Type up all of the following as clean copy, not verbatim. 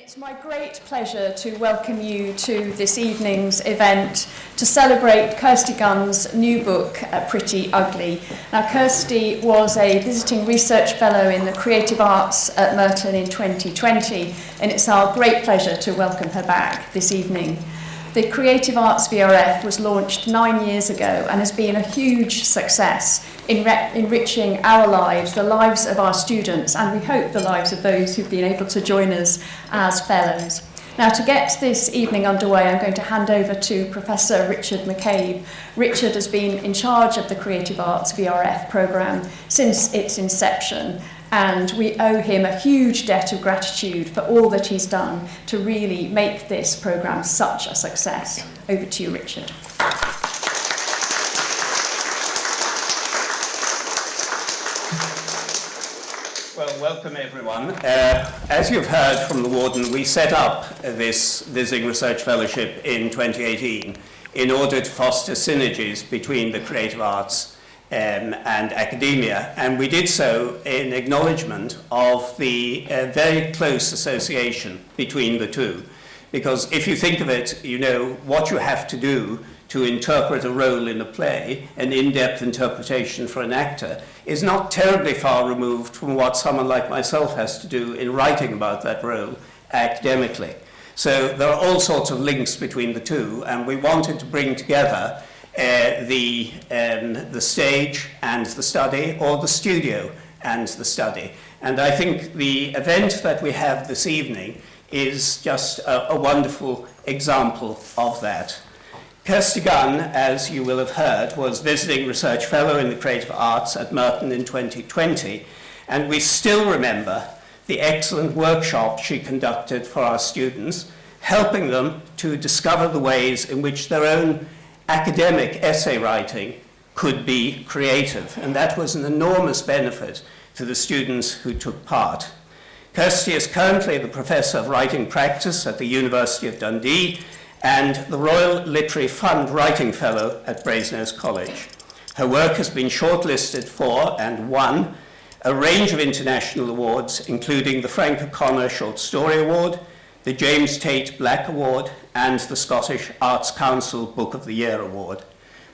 It's my great pleasure to welcome you to this evening's event to celebrate Kirsty Gunn's new book, Pretty Ugly. Now, Kirsty was a visiting research fellow in the creative arts at Merton in 2020, and it's our great pleasure to welcome her back this evening. The Creative Arts VRF was launched 9 years ago and has been a huge success in enriching our lives, the lives of our students, and we hope the lives of those who've been able to join us as fellows. Now, to get this evening underway, I'm going to hand over to Professor Richard McCabe. Richard has been in charge of the Creative Arts VRF programme since its inception, and we owe him a huge debt of gratitude for all that he's done to really make this programme such a success. Over to you, Richard. Well, welcome everyone. As you've heard from the Warden, we set up this Visiting Research Fellowship in 2018 in order to foster synergies between the creative arts and academia, and we did so in acknowledgement of the very close association between the two. Because if you think of it, you know what you have to do to interpret a role in a play, an in-depth interpretation for an actor, is not terribly far removed from what someone like myself has to do in writing about that role academically. So there are all sorts of links between the two, and we wanted to bring together the stage and the study, or the studio and the study. And I think the event that we have this evening is just a wonderful example of that. Kirsty Gunn, as you will have heard, was visiting research fellow in the creative arts at Merton in 2020, and we still remember the excellent workshop she conducted for our students, helping them to discover the ways in which their own academic essay writing could be creative, and that was an enormous benefit to the students who took part. Kirsty is currently the Professor of Writing Practice at the University of Dundee and the Royal Literary Fund Writing Fellow at Brasenose College. Her work has been shortlisted for and won a range of international awards, including the Frank O'Connor Short Story Award, the James Tate Black Award, and the Scottish Arts Council Book of the Year Award.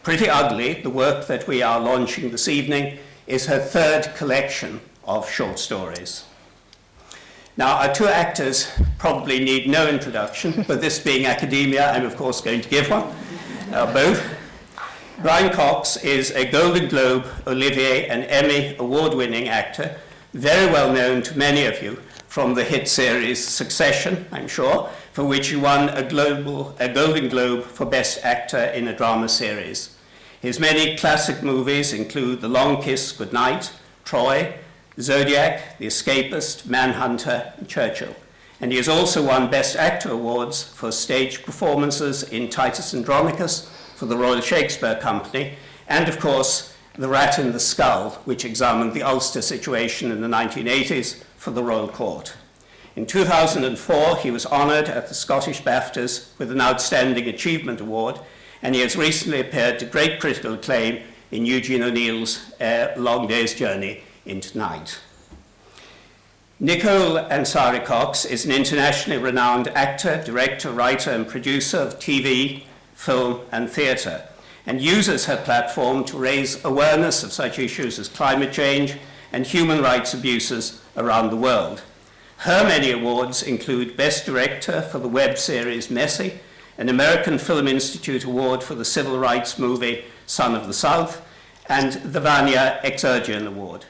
Pretty Ugly, the work that we are launching this evening, is her third collection of short stories. Now, our two actors probably need no introduction, but this being academia, I'm of course going to give one, both. Brian Cox is a Golden Globe, Olivier, and Emmy award-winning actor, very well known to many of you from the hit series Succession, I'm sure, for which he won a Golden Globe for Best Actor in a Drama Series. His many classic movies include The Long Kiss Goodnight, Troy, Zodiac, The Escapist, Manhunter, and Churchill. And he has also won Best Actor awards for stage performances in Titus Andronicus for the Royal Shakespeare Company, and of course, The Rat in the Skull, which examined the Ulster situation in the 1980s for the Royal Court. In 2004, he was honoured at the Scottish BAFTAs with an Outstanding Achievement Award, and he has recently appeared to great critical acclaim in Eugene O'Neill's Long Day's Journey into Night. Nicole Ansari Cox is an internationally renowned actor, director, writer, and producer of TV, film, and theatre, and uses her platform to raise awareness of such issues as climate change and human rights abuses around the world. Her many awards include Best Director for the web series Messy, an American Film Institute Award for the civil rights movie Son of the South, and the Vanya Exergian Award.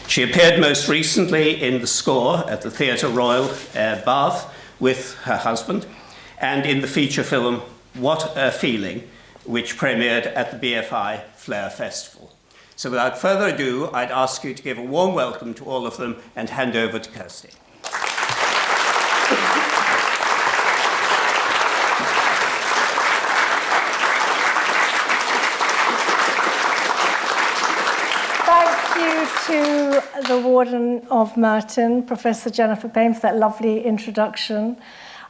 She appeared most recently in The Score at the Theatre Royal, Bath, with her husband, and in the feature film What a Feeling, which premiered at the BFI Flair Festival. So without further ado, I'd ask you to give a warm welcome to all of them and hand over to Kirsty. To the Warden of Merton, Professor Jennifer Payne, for that lovely introduction,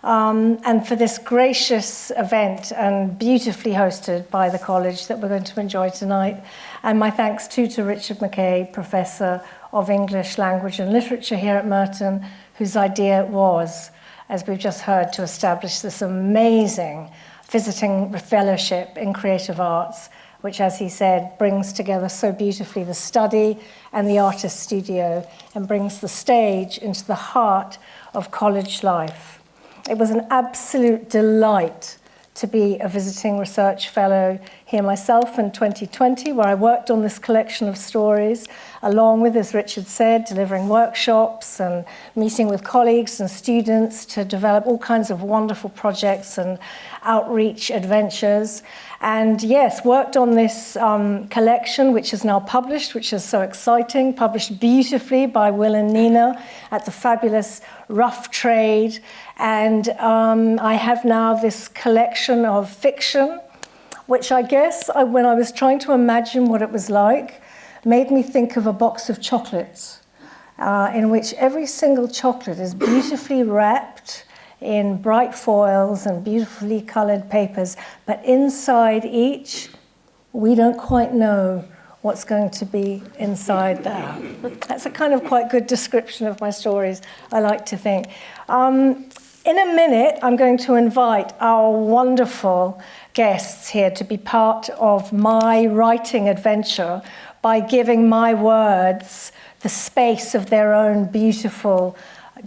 and for this gracious event and beautifully hosted by the college that we're going to enjoy tonight. And my thanks too to Richard McCabe, Professor of English Language and Literature here at Merton, whose idea it was as we've just heard, to establish this amazing visiting fellowship in creative arts, which, as he said, brings together so beautifully the study and the artist studio and brings the stage into the heart of college life. It was an absolute delight to be a visiting research fellow here myself in 2020, where I worked on this collection of stories, along with, as Richard said, delivering workshops and meeting with colleagues and students to develop all kinds of wonderful projects and outreach adventures. And yes, worked on this collection, which is now published, which is so exciting, published beautifully by Will and Nina at the fabulous Rough Trade. And I have now this collection of fiction, which I guess, when I was trying to imagine what it was like, made me think of a box of chocolates, in which every single chocolate is beautifully wrapped in bright foils and beautifully colored papers, but inside each, we don't quite know what's going to be inside there. That's a kind of quite good description of my stories, I like to think. In a minute, I'm going to invite our wonderful guests here to be part of my writing adventure by giving my words the space of their own beautiful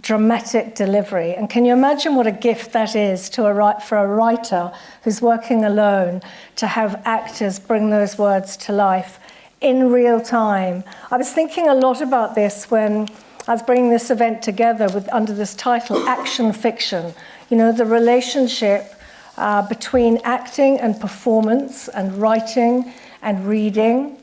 dramatic delivery. And can you imagine what a gift that is for a writer who's working alone, to have actors bring those words to life in real time? I was thinking a lot about this when I was bringing this event together under this title, Action Fiction. You know, the relationship between acting and performance and writing and reading,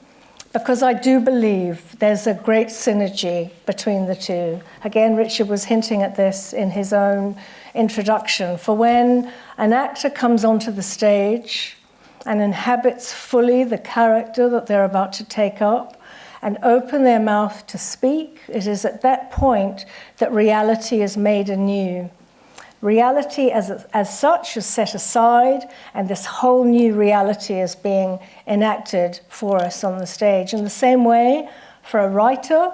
because I do believe there's a great synergy between the two. Again, Richard was hinting at this in his own introduction. For when an actor comes onto the stage and inhabits fully the character that they're about to take up and open their mouth to speak, it is at that point that reality is made anew. Reality as such is set aside, and this whole new reality is being enacted for us on the stage. In the same way, for a writer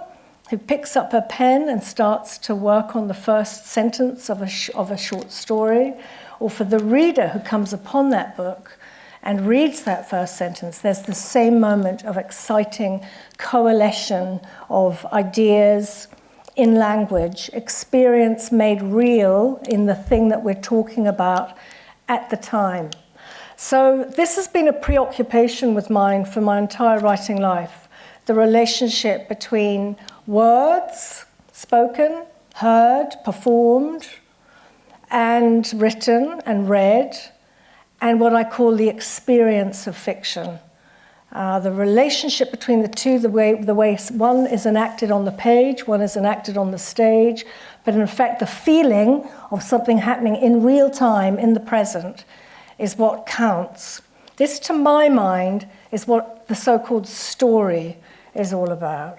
who picks up a pen and starts to work on the first sentence of a short story, or for the reader who comes upon that book and reads that first sentence, there's the same moment of exciting coalition of ideas in language, experience made real in the thing that we're talking about at the time. So this has been a preoccupation with mine for my entire writing life, the relationship between words, spoken, heard, performed, and written and read, and what I call the experience of fiction. The relationship between the two, the way one is enacted on the page, one is enacted on the stage, but in fact the feeling of something happening in real time, in the present, is what counts. This, to my mind, is what the so-called story is all about.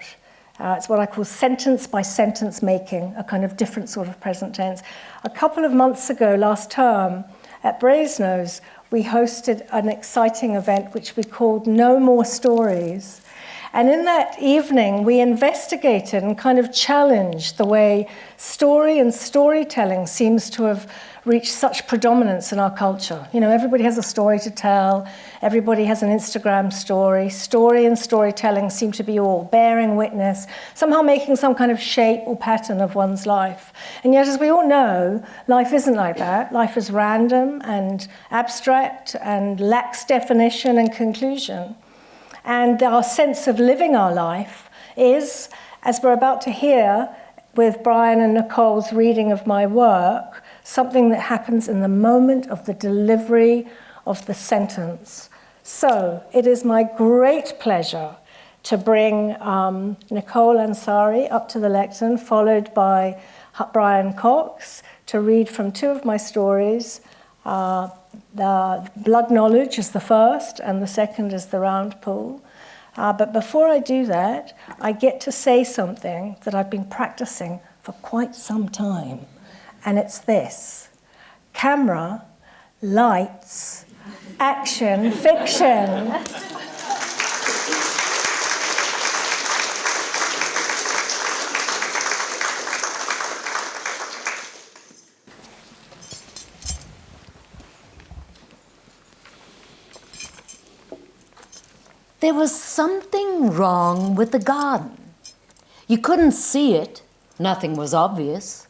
It's what I call sentence by sentence making, a kind of different sort of present tense. A couple of months ago, last term, at Brasenose, we hosted an exciting event which we called No More Stories. And in that evening, we investigated and kind of challenged the way story and storytelling seems to have reached such predominance in our culture. You know, everybody has a story to tell. Everybody has an Instagram story. Story and storytelling seem to be all bearing witness, somehow making some kind of shape or pattern of one's life. And yet, as we all know, life isn't like that. Life is random and abstract and lacks definition and conclusion. And our sense of living our life is, as we're about to hear with Brian and Nicole's reading of my work, something that happens in the moment of the delivery of the sentence. So it is my great pleasure to bring Nicole Ansari up to the lectern, followed by Brian Cox, to read from two of my stories. The Blood Knowledge is the first, and the second is The Round Pool. But before I do that, I get to say something that I've been practicing for quite some time. And it's this: camera, lights, action, fiction. There was something wrong with the garden. You couldn't see it. Nothing was obvious.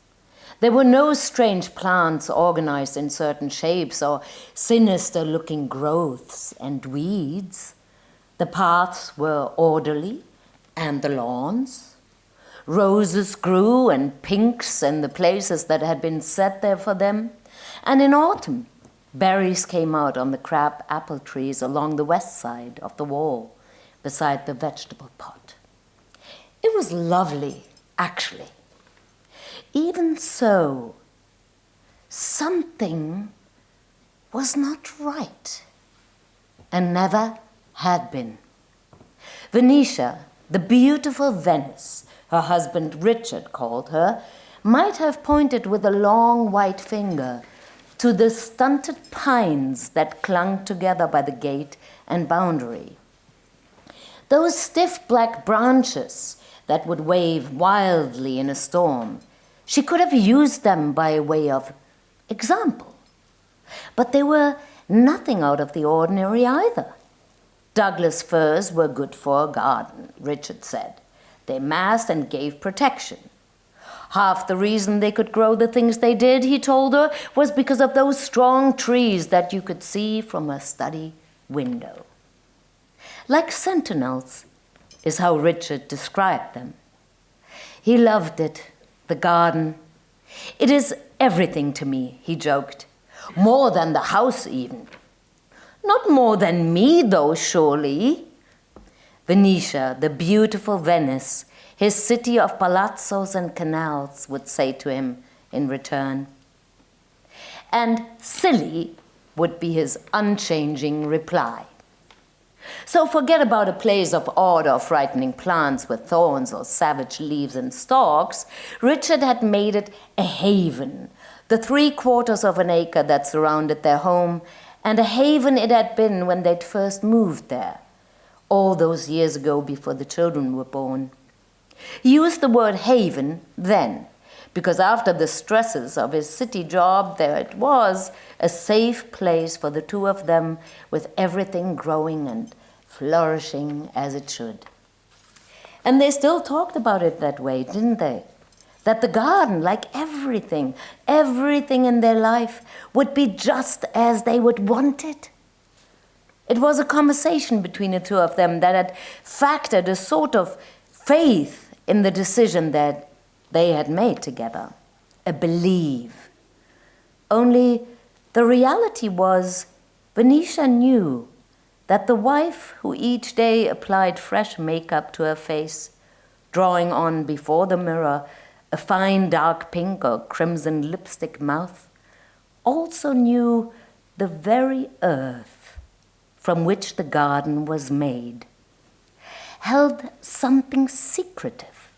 There were no strange plants organized in certain shapes or sinister-looking growths and weeds. The paths were orderly, and the lawns. Roses grew and pinks in the places that had been set there for them. And in autumn, berries came out on the crab apple trees along the west side of the wall, beside the vegetable pot. It was lovely, actually. Even so, something was not right, and never had been. Venetia, the beautiful Venice, her husband Richard called her, might have pointed with a long white finger to the stunted pines that clung together by the gate and boundary. Those stiff black branches that would wave wildly in a storm, she could have used them by way of example. But they were nothing out of the ordinary either. Douglas firs were good for a garden, Richard said. They masked and gave protection. Half the reason they could grow the things they did, he told her, was because of those strong trees that you could see from a study window. Like sentinels, is how Richard described them. He loved it, the garden. It is everything to me, he joked. More than the house, even. Not more than me, though, surely. Venetia, the beautiful Venice, his city of palazzos and canals, would say to him in return. And silly would be his unchanging reply. So forget about a place of odd or frightening plants with thorns or savage leaves and stalks. Richard had made it a haven, the 3/4 of an acre that surrounded their home, and a haven it had been when they'd first moved there, all those years ago before the children were born. He used the word haven then, because after the stresses of his city job, there it was, a safe place for the two of them, with everything growing and flourishing as it should. And they still talked about it that way, didn't they? That the garden, like everything in their life, would be just as they would want it. It was a conversation between the two of them that had factored a sort of faith in the decision that they had made together, a believe. Only the reality was Venetia knew that the wife who each day applied fresh makeup to her face, drawing on before the mirror a fine dark pink or crimson lipstick mouth, also knew the very earth from which the garden was made, held something secretive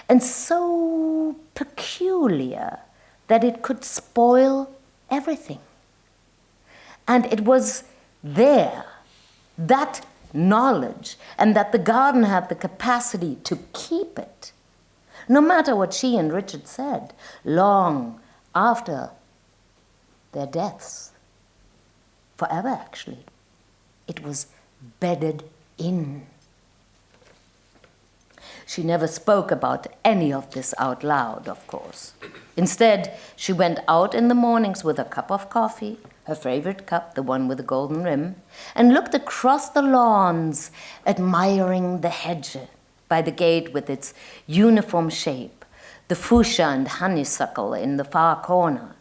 and so peculiar that it could spoil everything. And it was there, that knowledge, and that the garden had the capacity to keep it, no matter what she and Richard said, long after their deaths. Forever, actually. It was bedded in. She never spoke about any of this out loud, of course. Instead, she went out in the mornings with a cup of coffee, her favorite cup, the one with the golden rim, and looked across the lawns, admiring the hedge by the gate with its uniform shape, the fuchsia and honeysuckle in the far corner.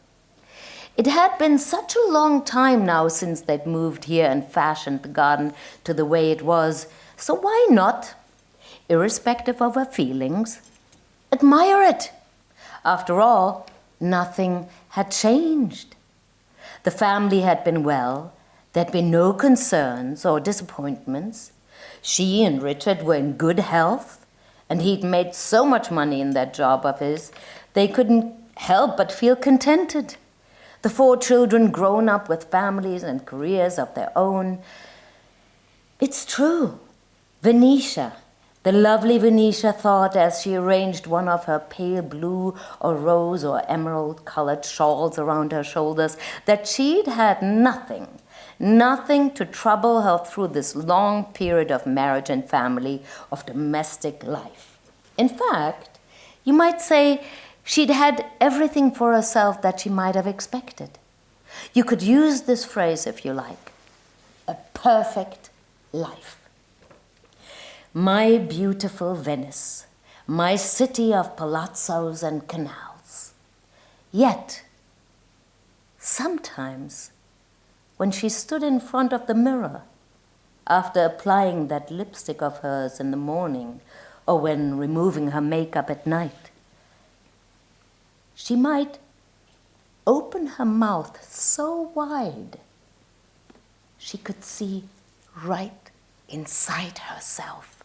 It had been such a long time now since they'd moved here and fashioned the garden to the way it was, so why not, irrespective of her feelings, admire it? After all, nothing had changed. The family had been well, there'd been no concerns or disappointments. She and Richard were in good health, and he'd made so much money in that job of his, they couldn't help but feel contented. The 4 children grown up with families and careers of their own. It's true. Venetia, the lovely Venetia, thought as she arranged one of her pale blue or rose or emerald-colored shawls around her shoulders that she'd had nothing nothing to trouble her through this long period of marriage and family, of domestic life. In fact, you might say she'd had everything for herself that she might have expected. You could use this phrase if you like, a perfect life. My beautiful Venice, my city of palazzos and canals. Yet, sometimes, when she stood in front of the mirror, after applying that lipstick of hers in the morning, or when removing her makeup at night, she might open her mouth so wide she could see right inside herself,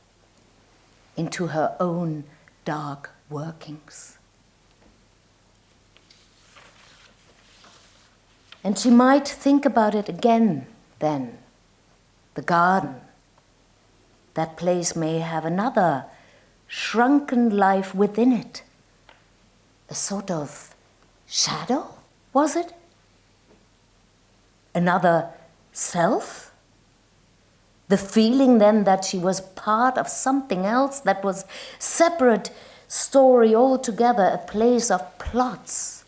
into her own dark workings. And she might think about it again then. The garden. That place may have another shrunken life within it. A sort of shadow, was it? Another self? The feeling then that she was part of something else that was separate story altogether, a place of plots,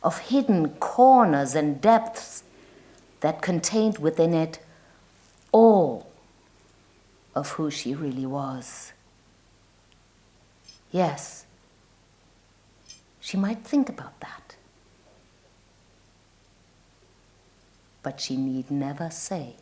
of hidden corners and depths that contained within it all of who she really was. Yes, she might think about that. But she need never say.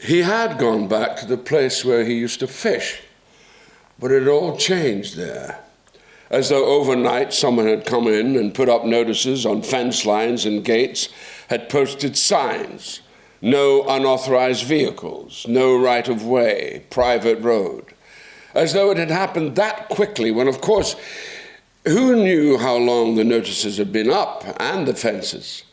He had gone back to the place where he used to fish, but it had all changed there. As though overnight someone had come in and put up notices on fence lines and gates, had posted signs, no unauthorized vehicles, no right-of-way, private road. As though it had happened that quickly, when of course, who knew how long the notices had been up and the fences?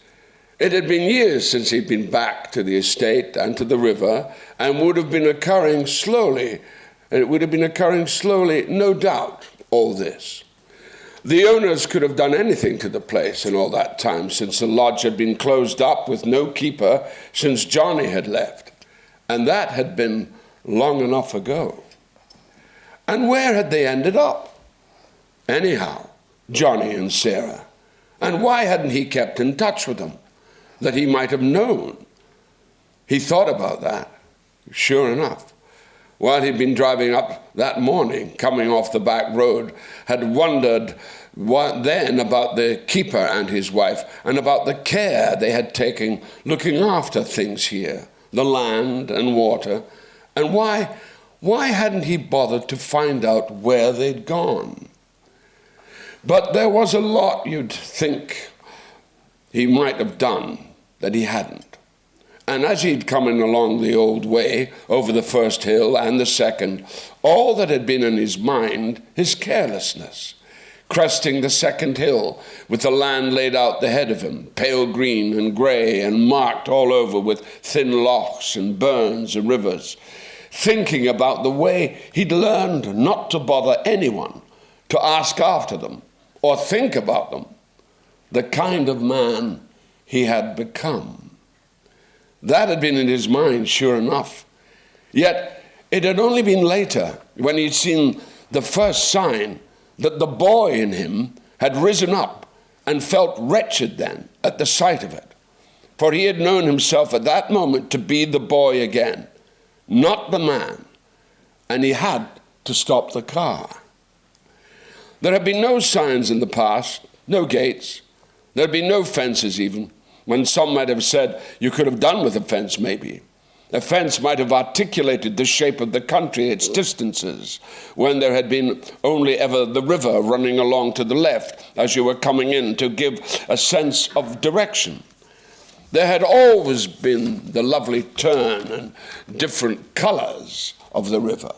It had been years since he'd been back to the estate and to the river, and would have been occurring slowly. It would have been occurring slowly, no doubt, all this. The owners could have done anything to the place in all that time, since the lodge had been closed up with no keeper since Johnny had left. And that had been long enough ago. And where had they ended up? Anyhow, Johnny and Sarah. And why hadn't he kept in touch with them? That he might have known. He thought about that, sure enough. While he'd been driving up that morning, coming off the back road, had wondered what then about the keeper and his wife, and about the care they had taken looking after things here, the land and water, and why hadn't he bothered to find out where they'd gone? But there was a lot you'd think he might have done that he hadn't. And as he'd come in along the old way, over the first hill and the second, all that had been in his mind, his carelessness, cresting the second hill with the land laid out the head of him, pale green and grey and marked all over with thin lochs and burns and rivers, thinking about the way he'd learned not to bother anyone, to ask after them or think about them, the kind of man he had become. That had been in his mind, sure enough. Yet it had only been later, when he'd seen the first sign, that the boy in him had risen up and felt wretched then at the sight of it. For he had known himself at that moment to be the boy again, not the man, and he had to stop the car. There had been no signs in the past, no gates. There had been no fences even, when some might have said you could have done with a fence maybe. A fence might have articulated the shape of the country, its distances, when there had been only ever the river running along to the left as you were coming in to give a sense of direction. There had always been the lovely turn and different colours of the river.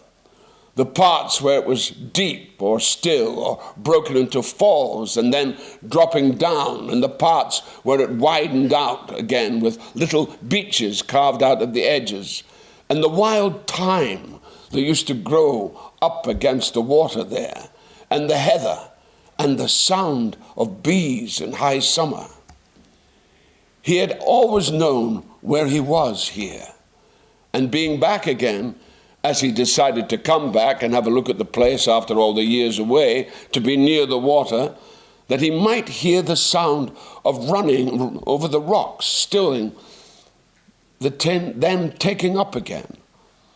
The parts where it was deep or still or broken into falls and then dropping down, and the parts where it widened out again with little beaches carved out at the edges, and the wild thyme that used to grow up against the water there, and the heather, and the sound of bees in high summer. He had always known where he was here, and being back again, as he decided to come back and have a look at the place after all the years away, to be near the water, that he might hear the sound of running over the rocks, stilling them taking up again.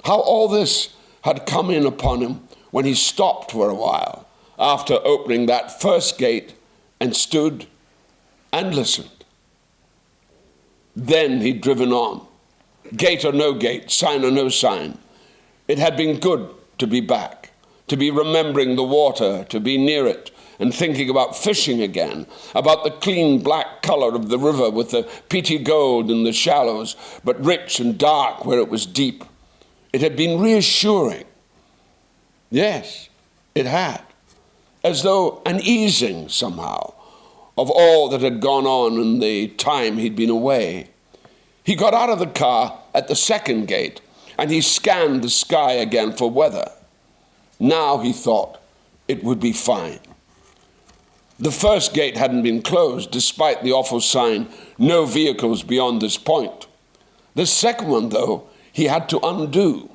How all this had come in upon him when he stopped for a while after opening that first gate and stood and listened. Then he'd driven on, gate or no gate, sign or no sign. It had been good to be back, to be remembering the water, to be near it, and thinking about fishing again, about the clean black colour of the river with the peaty gold in the shallows, but rich and dark where it was deep. It had been reassuring. Yes, it had, as though an easing somehow of all that had gone on in the time he'd been away. He got out of the car at the second gate, and he scanned the sky again for weather. Now he thought it would be fine. The first gate hadn't been closed, despite the awful sign, "No vehicles beyond this point." The second one, though, he had to undo.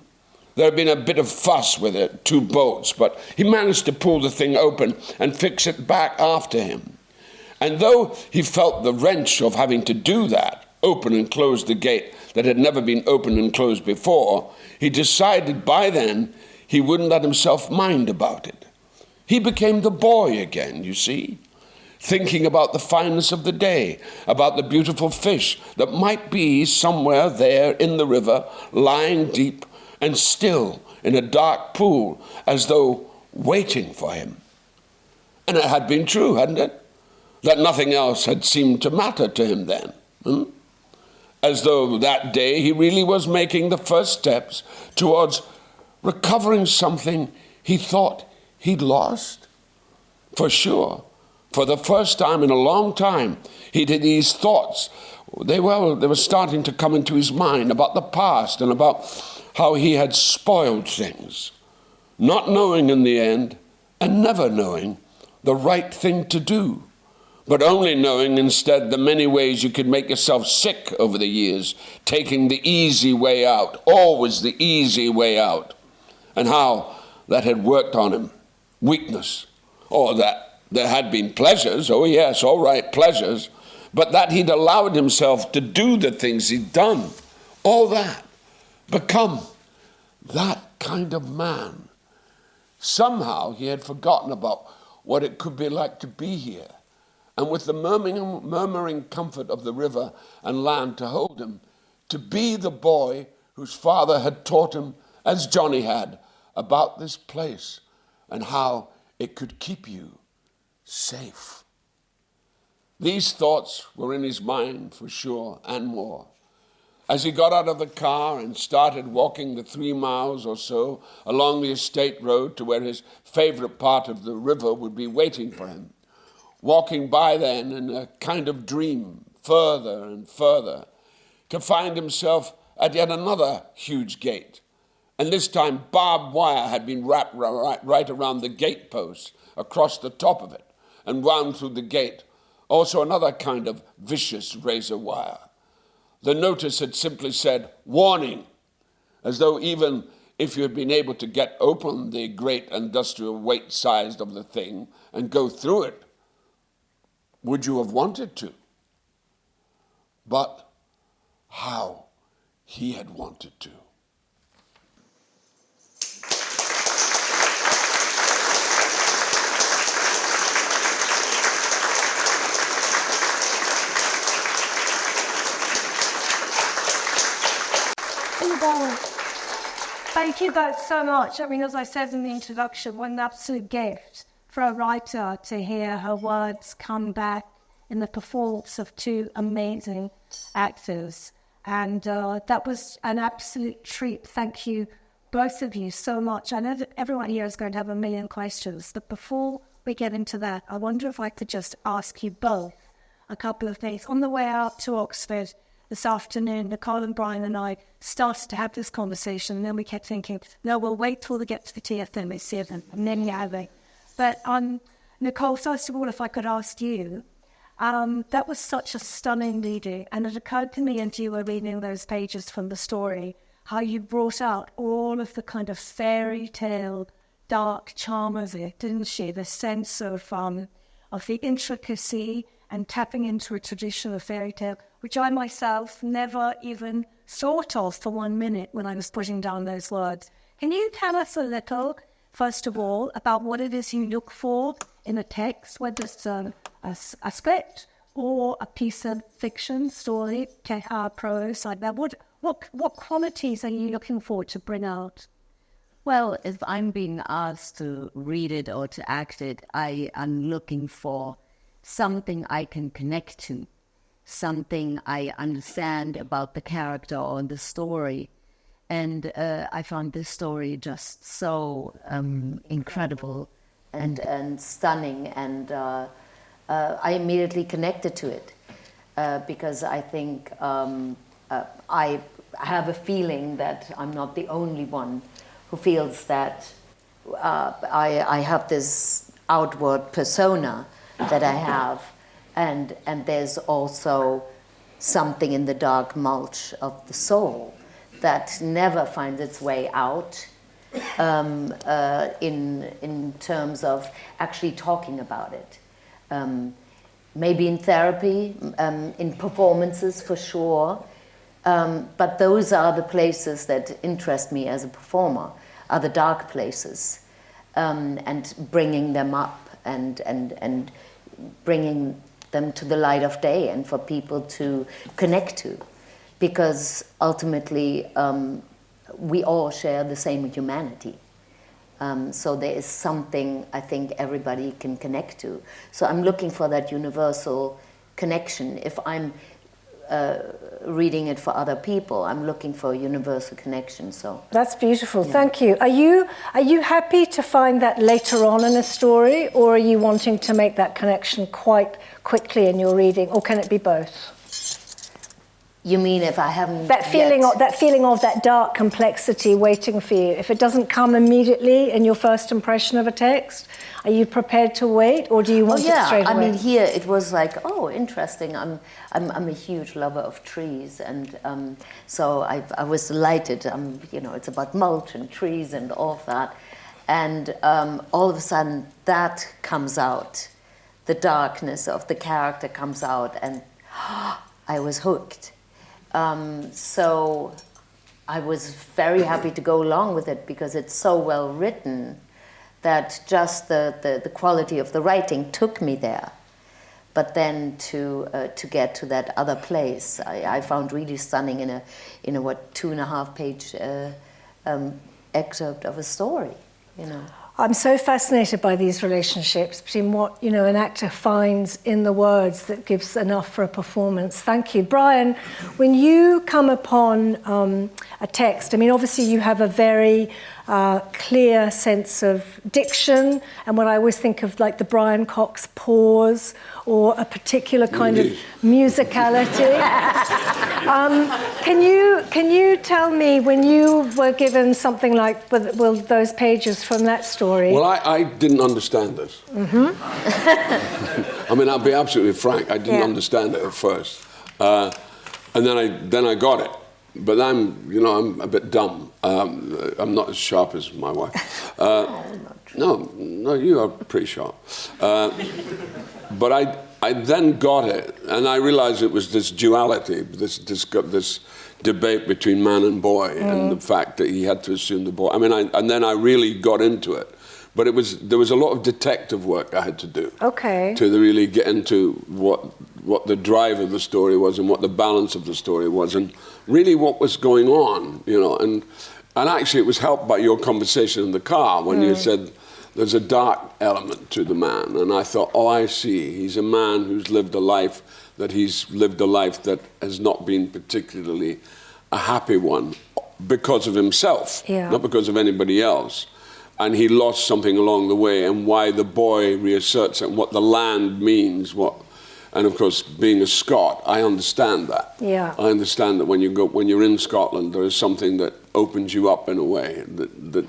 There had been a bit of fuss with it, 2 bolts, but he managed to pull the thing open and fix it back after him. And though he felt the wrench of having to do that, open and close the gate that had never been opened and closed before, he decided by then he wouldn't let himself mind about it. He became the boy again, you see, thinking about the fineness of the day, about the beautiful fish that might be somewhere there in the river, lying deep and still in a dark pool, as though waiting for him. And it had been true, hadn't it? That nothing else had seemed to matter to him then. As though that day he really was making the first steps towards recovering something he thought he'd lost. For sure, for the first time in a long time, he did these thoughts. They were starting to come into his mind about the past and about how he had spoiled things, not knowing in the end and never knowing the right thing to do, but only knowing instead the many ways you could make yourself sick over the years, taking the easy way out, always the easy way out, and how that had worked on him. Weakness, or that there had been pleasures, oh yes, all right, pleasures, but that he'd allowed himself to do the things he'd done, all that, become that kind of man. Somehow he had forgotten about what it could be like to be here, and with the murmuring comfort of the river and land to hold him, to be the boy whose father had taught him, as Johnny had, about this place and how it could keep you safe. These thoughts were in his mind for sure, and more. As he got out of the car and started walking the 3 miles or so along the estate road to where his favorite part of the river would be waiting for him, walking by then in a kind of dream, further and further, to find himself at yet another huge gate. And this time barbed wire had been wrapped right around the gate post, across the top of it, and wound through the gate. Also another kind of vicious razor wire. The notice had simply said, "Warning," as though even if you had been able to get open the great industrial weight size of the thing and go through it, would you have wanted to? But how he had wanted to. Thank you both so much. I mean, as I said in the introduction, what an absolute gift for a writer to hear her words come back in the performance of 2 amazing actors. And that was an absolute treat. Thank you, both of you, so much. I know that everyone here is going to have a million questions, but before we get into that, I wonder if I could just ask you both a couple of things. On the way out to Oxford this afternoon, Nicole and Brian and I started to have this conversation, and then we kept thinking, no, we'll wait till we get to the TFM7, and then yeah. But Nicole, first of all, if I could ask you, that was such a stunning reading, and it occurred to me as you were reading those pages from the story, how you brought out all of the kind of fairy tale, dark charm of it, didn't you? The sense of the intricacy and tapping into a tradition of fairy tale, which I myself never even thought of for 1 minute when I was putting down those words. Can you tell us a little, first of all, about what it is you look for in a text, whether it's a script or a piece of fiction, story, prose, like that? What qualities are you looking for to bring out? Well, if I'm being asked to read it or to act it, I am looking for something I can connect to, something I understand about the character or the story. And I found this story just so incredible and stunning, and I immediately connected to it because I think I have a feeling that I'm not the only one who feels that I have this outward persona that I have, and there's also something in the dark mulch of the soul that never finds its way out in terms of actually talking about it. Maybe in therapy, in performances for sure, but those are the places that interest me as a performer, are the dark places, and bringing them up and bringing them to the light of day and for people to connect to, because ultimately we all share the same humanity. So there is something I think everybody can connect to. So I'm looking for that universal connection. If I'm reading it for other people, I'm looking for a universal connection. So that's beautiful. Yeah. Thank you. Are you happy to find that later on in a story, or are you wanting to make that connection quite quickly in your reading, or can it be both? You mean if I haven't that feeling of that dark complexity waiting for you, if it doesn't come immediately in your first impression of a text, are you prepared to wait, or do you want it straight away? I mean, here it was like, oh, interesting. I'm a huge lover of trees, and so I was delighted. It's about mulch and trees and all of that, and all of a sudden that comes out, the darkness of the character comes out, and I was hooked. So I was very happy to go along with it because it's so well written that just the quality of the writing took me there. But then to get to that other place, I found really stunning in a 2.5 page excerpt of a story, I'm so fascinated by these relationships between what an actor finds in the words that gives enough for a performance. Thank you. Brian, when you come upon a text, I mean, obviously you have a very clear sense of diction, and what I always think of like the Brian Cox pause or a particular kind of musicality. Can you tell me, when you were given something like those pages from that story? Well, I didn't understand this. Mm-hmm. I mean, I'll be absolutely frank. I didn't understand it at first, and then I got it. But I'm a bit dumb. I'm not as sharp as my wife. No, you are pretty sharp. But I then got it, and I realized it was this duality, this debate between man and boy, and the fact that he had to assume the boy. I mean, and then I really got into it. But there was a lot of detective work I had to do. Okay. To really get into what the drive of the story was and what the balance of the story was and really what was going on, and actually it was helped by your conversation in the car when you said, there's a dark element to the man. And I thought, oh, I see. He's a man who's lived a life that has not been particularly a happy one because of himself, not because of anybody else. And he lost something along the way, and why the boy reasserts it, and what the land means, and of course, being a Scot, I understand that. Yeah. I understand that when you're in Scotland, there is something that opens you up in a way that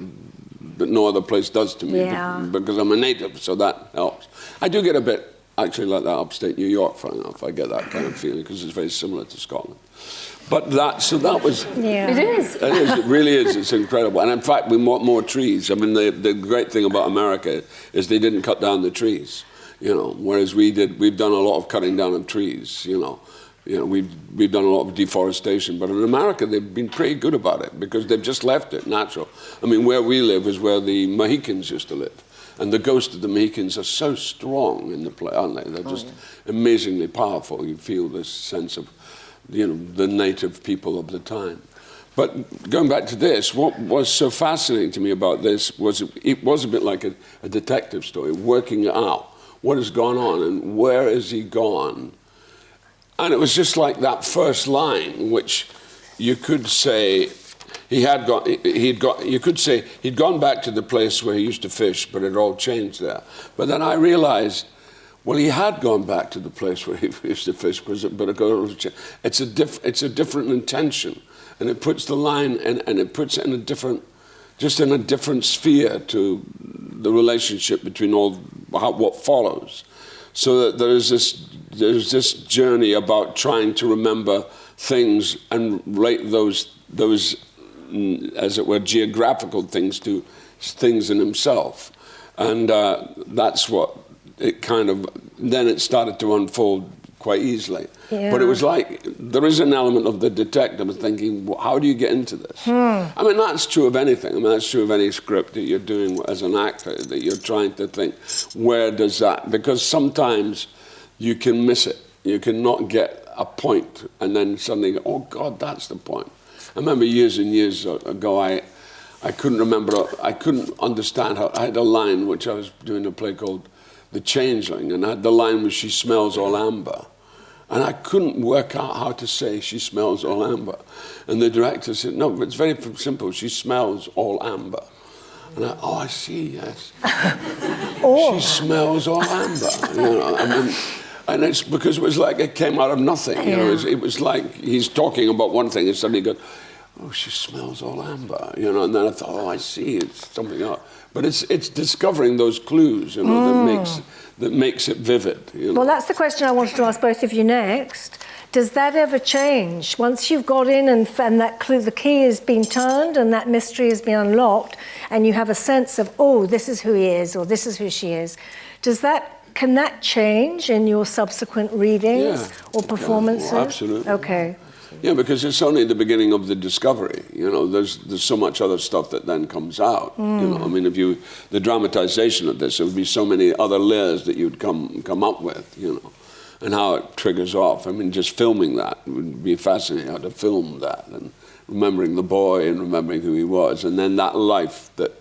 no other place does to me, because I'm a native, so that helps. I do get a bit, actually, like that upstate New York, funny enough. I get that kind of feeling, because it's very similar to Scotland. But that was... Yeah. It is. It is, it really is. It's incredible. And in fact, we want more trees. I mean, the great thing about America is they didn't cut down the trees, whereas we've done a lot of cutting down of trees, we've done a lot of deforestation. But in America, they've been pretty good about it, because they've just left it natural. I mean, where we live is where the Mohicans used to live. And the ghosts of the Mohicans are so strong in the play, aren't they? They're just amazingly powerful. You feel this sense of, the native people of the time. But going back to this, what was so fascinating to me about this was it was a bit like a detective story, working out what has gone on and where has he gone. And it was just like that first line, which you could say you could say he'd gone back to the place where he used to fish, but it all changed there. But then I realized, well, he had gone back to the place where he used to fish, but it's a different intention, and it puts the line and it puts it in a different sphere to the relationship between what follows. So that there's this journey about trying to remember things and relate those as it were geographical things to things in himself, and that's what. Then it started to unfold quite easily. Yeah. But it was like, there is an element of the detective thinking, well, how do you get into this? I mean, that's true of anything. I mean, that's true of any script that you're doing as an actor, that you're trying to think, where does that? Because sometimes you can miss it. You can not get a point, and then suddenly, oh God, that's the point. I remember years and years ago, I couldn't remember, I couldn't understand how, I had a line which I was doing a play called The Changeling, and I had the line where she smells all amber. And I couldn't work out how to say she smells all amber. And the director said, no, it's very simple, she smells all amber. And I see, yes. She smells all amber, and it's because it was like it came out of nothing. It was like he's talking about one thing and suddenly he goes, oh, she smells all amber, and then I thought, oh, I see, it's something else. But it's discovering those clues, that makes it vivid. Well, that's the question I wanted to ask both of you next. Does that ever change? Once you've got in and that clue, the key has been turned and that mystery has been unlocked, and you have a sense of, oh, this is who he is or this is who she is, can that change in your subsequent readings or performances? Yeah, well, absolutely. Okay. Yeah, because it's only the beginning of the discovery. There's so much other stuff that then comes out. I mean, the dramatization of this, there would be so many other layers that you'd come up with, and how it triggers off. I mean, just filming that would be fascinating, how to film that, and remembering the boy and remembering who he was, and then that life that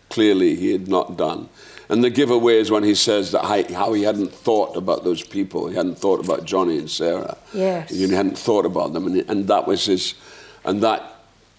clearly he had not done. And the giveaway is when he says that how he hadn't thought about those people. He hadn't thought about Johnny and Sarah. Yes. He hadn't thought about them. And that was and that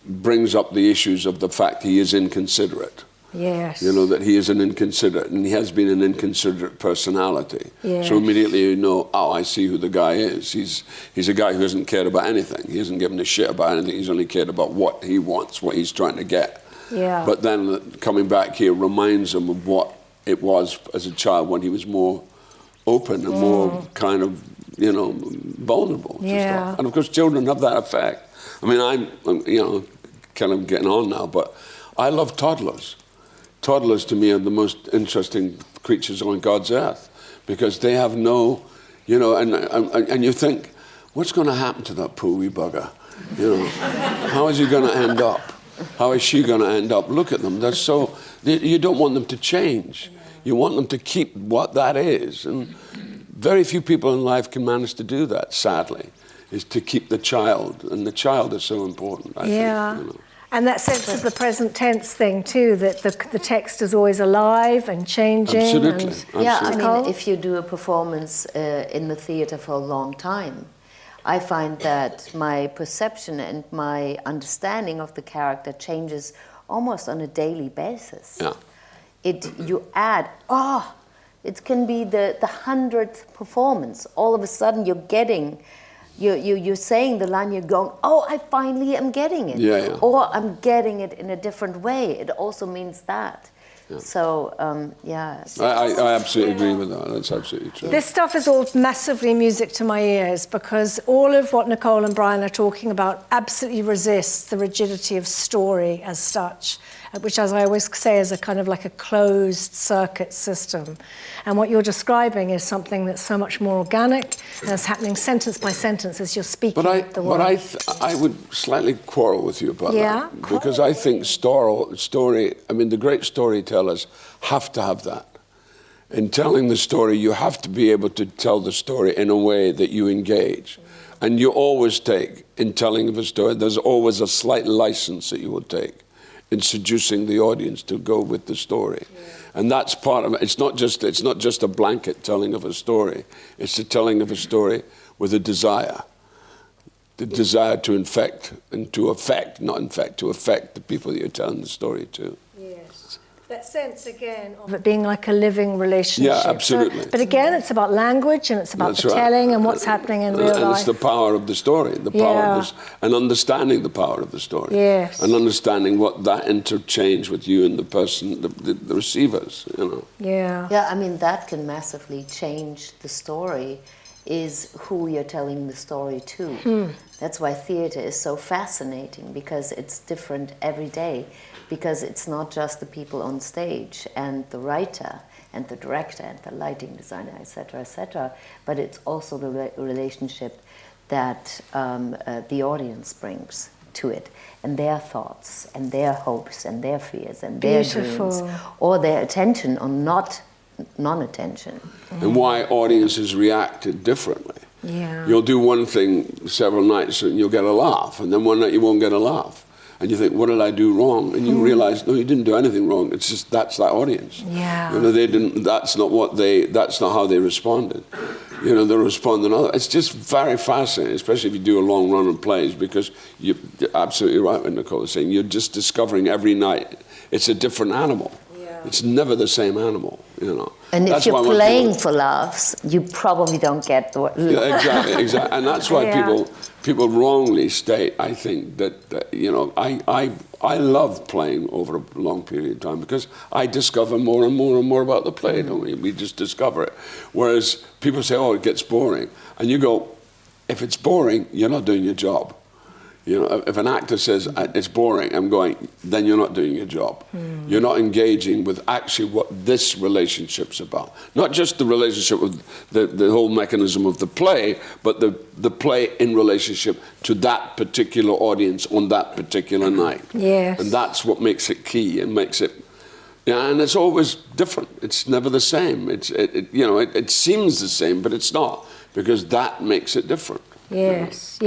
brings up the issues of the fact he is inconsiderate. Yes. That he is an inconsiderate, and he has been an inconsiderate personality. Yes. So immediately you know, oh, I see who the guy is. He's a guy who hasn't cared about anything. He hasn't given a shit about anything. He's only cared about what he wants, what he's trying to get. Yeah. But then coming back here reminds him of what it was as a child when he was more open and more kind of, vulnerable to stuff. And of course, children have that effect. I mean, I'm kind of getting on now, but I love toddlers. Toddlers to me are the most interesting creatures on God's earth, because they have no, and you think, what's going to happen to that poor wee bugger? How is he going to end up? How is she going to end up? Look at them. You don't want them to change. You want them to keep what that is. And very few people in life can manage to do that, sadly, is to keep the child. And the child is so important, I think. And that sense of the present tense thing too, that the text is always alive and changing. Absolutely. And, Yeah, I Nicole? mean, if you do a performance in the theatre for a long time, I find that my perception and my understanding of the character changes almost on a daily basis. Yeah. You add, it can be the 100th performance. All of a sudden you're getting, you're saying the line, you're going, oh, I finally am getting it. Yeah, yeah. Or I'm getting it in a different way. It also means that. Yeah. So, yeah. I absolutely agree with that. That's absolutely true. This stuff is all massively music to my ears because all of what Nicole and Brian are talking about absolutely resists the rigidity of story as such, which, as I always say, is a kind of like a closed circuit system. And what you're describing is something that's so much more organic and it's happening sentence by sentence as you're speaking the word. I would slightly quarrel with you about Yeah? that. Because I think story, I mean, the great storytellers have to have that. In telling the story, you have to be able to tell the story in a way that you engage. And you always take, in telling of a story, there's always a slight license that you will take in seducing the audience to go with the story. Yeah. And that's part of it. It's not just a blanket telling of a story. It's the telling of a story with a desire. The desire to infect and to affect, not infect, to affect the people that you're telling the story to. Yes. That sense, again, of it being like a living relationship. Yeah, absolutely. So, but again, it's about language and it's about the telling and what's happening in real life. And it's the power of the story, and understanding the power of the story. Yes. And understanding what that interchange with you and the person, the receivers, you know. Yeah. Yeah, I mean, that can massively change the story, is who you're telling the story to. That's why theatre is so fascinating, because it's different every day. Because it's not just the people on stage and the writer and the director and the lighting designer, etc., but it's also the relationship that the audience brings to it, and their thoughts and their hopes and their fears and their dreams, or their attention or non-attention. And why audiences reacted differently. Yeah. You'll do one thing several nights and you'll get a laugh, and then one night you won't get a laugh. And you think, what did I do wrong? And you realize, no, you didn't do anything wrong. It's just that's that audience. Yeah. You know, they didn't. That's not how they responded. You know, they respond another. It's just very fascinating, especially if you do a long run of plays, because you're absolutely right what Nicole is saying. You're just discovering every night it's a different animal. Yeah. It's never the same animal. You know. And if you're playing for laughs, you probably don't get the. Yeah, exactly, and that's why people wrongly state, I think, that you know, I love playing over a long period of time because I discover more and more and more about the play, don't we? We just discover it. Whereas people say, oh, it gets boring. And you go, if it's boring, you're not doing your job. You know, if an actor says it's boring, I'm going, then you're not doing your job. You're not engaging with actually what this relationship's about. Not just the relationship with the whole mechanism of the play, but the play in relationship to that particular audience on that particular night. Yes. And that's what makes it key and makes it. Yeah, and it's always different. It's never the same. It seems the same, but it's not, because that makes it different. Yes,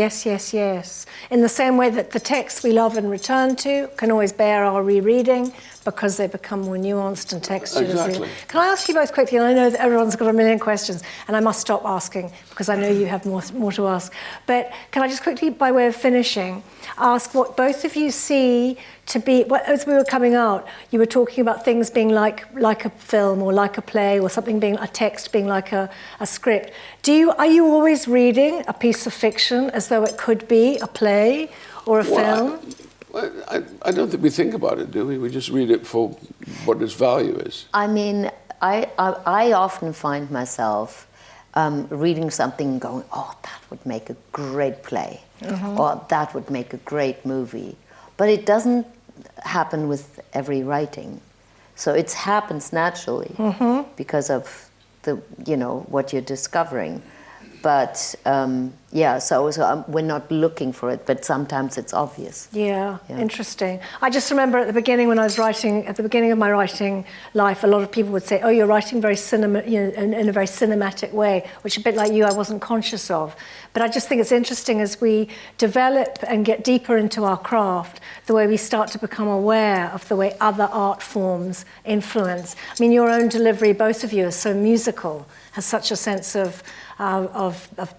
yes. In the same way that the texts we love and return to can always bear our rereading because they become more nuanced and textured. Exactly. Can I ask you both quickly, and I know that everyone's got a million questions, and I must stop asking because I know you have more to ask, but can I just quickly, by way of finishing, ask what both of you see to be, as we were coming out, you were talking about things being like a film or like a play, or something being a text being like a script. Are you always reading a piece of fiction as though it could be a play or a film? I don't think we think about it, do we? We just read it for what its value is. I mean, I often find myself reading something and going, oh, that would make a great play, or that would make a great movie. But it doesn't happen with every writing. So it happens naturally because of what you're discovering. But so we're not looking for it, but sometimes it's obvious. Yeah, interesting. I just remember at the beginning when I was writing, at the beginning of my writing life, a lot of people would say, "Oh, you're writing very in a very cinematic way," which a bit like you, I wasn't conscious of. But I just think it's interesting as we develop and get deeper into our craft, the way we start to become aware of the way other art forms influence. I mean, your own delivery, both of you, are so musical, has such a sense of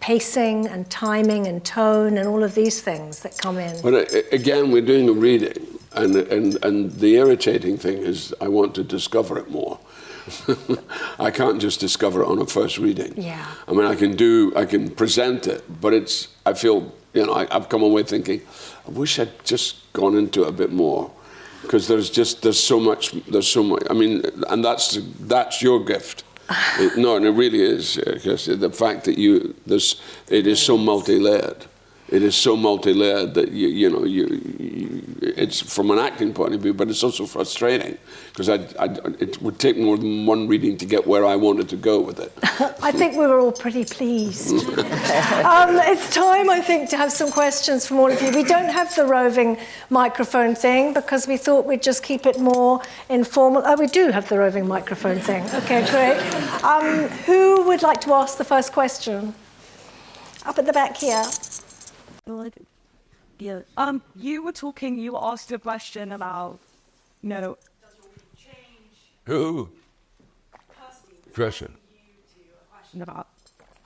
pacing and timing and tone and all of these things that come in. But again, we're doing a reading, and the irritating thing is I want to discover it more. I can't just discover it on a first reading. Yeah. I mean, I can present it, but I feel, I've come away thinking, I wish I'd just gone into it a bit more, because there's so much. I mean, and that's your gift. No, and it really is, Kirsty, the fact that it is so multi-layered. It is so multi-layered that it's from an acting point of view, but it's also frustrating because it would take more than one reading to get where I wanted to go with it. I think we were all pretty pleased. It's time, I think, to have some questions from all of you. We don't have the roving microphone thing because we thought we'd just keep it more informal. Oh, we do have the roving microphone thing. Okay, great. Who would like to ask the first question? Up at the back here. Yeah. You were asked a question about, Who? Question. About,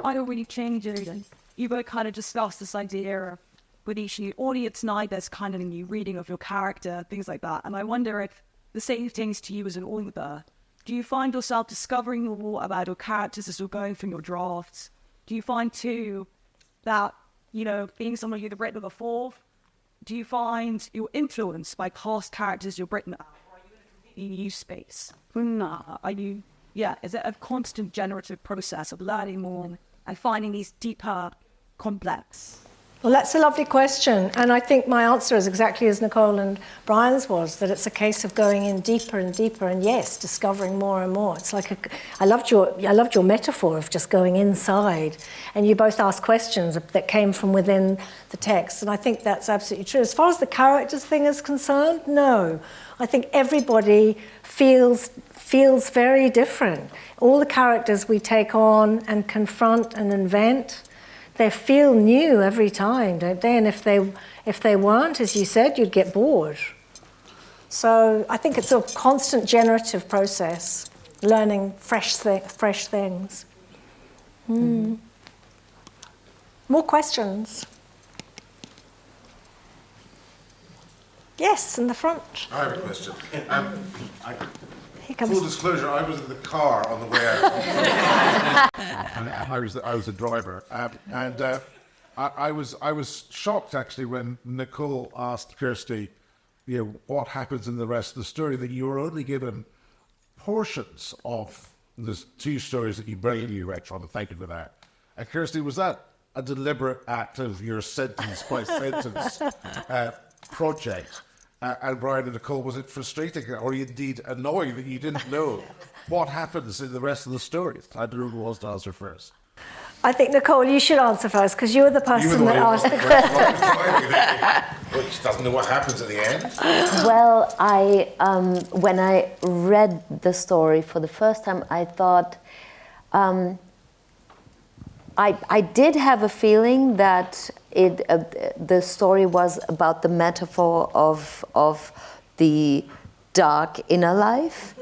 I don't really change anything. You both kind of discussed this idea of with each new audience night, there's kind of a new reading of your character, things like that. And I wonder if the same things to you as an author. Do you find yourself discovering more about your characters as you're going through your drafts? Do you find, too, that being someone you've written before, do you find you're influenced by past characters you've written about, or are you in a completely new space? Is it a constant generative process of learning more and finding these deeper, complex? Well, that's a lovely question. And I think my answer is exactly as Nicole and Brian's was, that it's a case of going in deeper and deeper and, yes, discovering more and more. It's like I loved your metaphor of just going inside. And you both asked questions that came from within the text. And I think that's absolutely true. As far as the characters thing is concerned, no. I think everybody feels very different. All the characters we take on and confront and invent, they feel new every time, don't they? And if they weren't, as you said, you'd get bored. So I think it's a constant generative process, learning fresh things. Mm. More questions? Yes, in the front. I have a question. Full disclosure, I was in the car on the way out. I was a driver, and I was shocked actually when Nicole asked Kirsty, what happens in the rest of the story, that you were only given portions of the two stories that you brilliantly read from. Thank you for that. And Kirsty, was that a deliberate act of your sentence by sentence project? And Brian and Nicole, was it frustrating or indeed annoying that you didn't know what happens in the rest of the story? I don't know who wants to answer first. I think, Nicole, you should answer first, because you were the person that asked the question. Well, she doesn't know what happens at the end. Well, when I read the story for the first time, I thought... I did have a feeling that the story was about the metaphor of the dark inner life,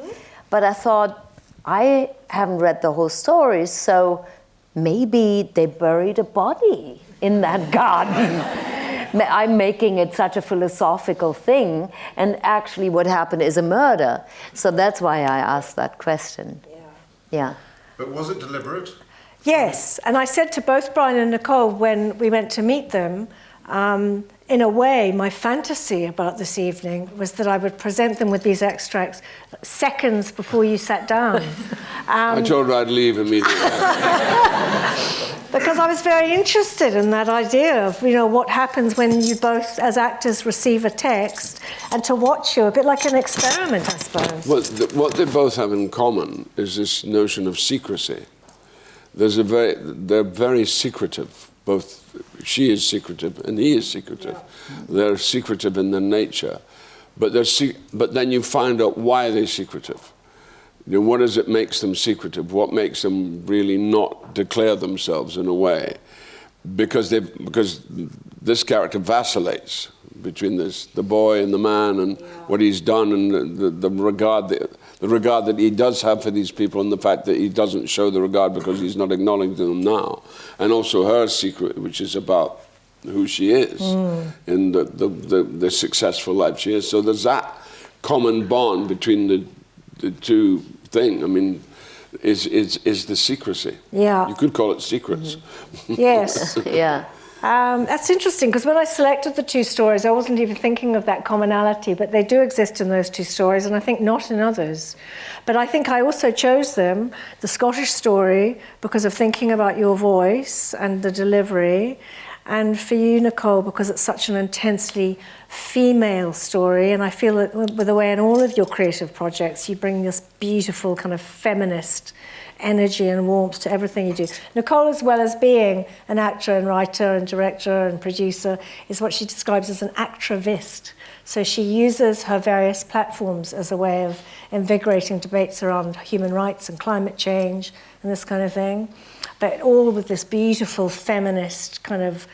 but I thought, I haven't read the whole story, so maybe they buried a body in that garden. I'm making it such a philosophical thing, and actually what happened is a murder. So that's why I asked that question. Yeah. But was it deliberate? Yes, and I said to both Brian and Nicole when we went to meet them, in a way, my fantasy about this evening was that I would present them with these extracts seconds before you sat down. I told her I'd leave immediately. Because I was very interested in that idea of, what happens when you both, as actors, receive a text, and to watch you, a bit like an experiment, I suppose. Well, what they both have in common is this notion of secrecy. they're very secretive. Both she is secretive and he is secretive. Yeah. They're secretive in their nature, but then you find out why they're secretive. You know, what is it makes them secretive? What makes them really not declare themselves in a way? Because this character vacillates between the boy and the man, and what he's done, and the regard that he does have for these people, and the fact that he doesn't show the regard because he's not acknowledging them now, and also her secret, which is about who she is in the successful life she is. So there's that common bond between the two things. I mean, is the secrecy. Yeah. You could call it secrets. Mm-hmm. Yes. Yeah. That's interesting, because when I selected the two stories, I wasn't even thinking of that commonality, but they do exist in those two stories, and I think not in others. But I think I also chose them, the Scottish story, because of thinking about your voice and the delivery, and for you, Nicole, because it's such an intensely female story, and I feel that with the way in all of your creative projects, you bring this beautiful kind of feminist energy and warmth to everything you do. Nicole, as well as being an actor and writer and director and producer, is what she describes as an activist. So she uses her various platforms as a way of invigorating debates around human rights and climate change and this kind of thing, but all with this beautiful feminist kind of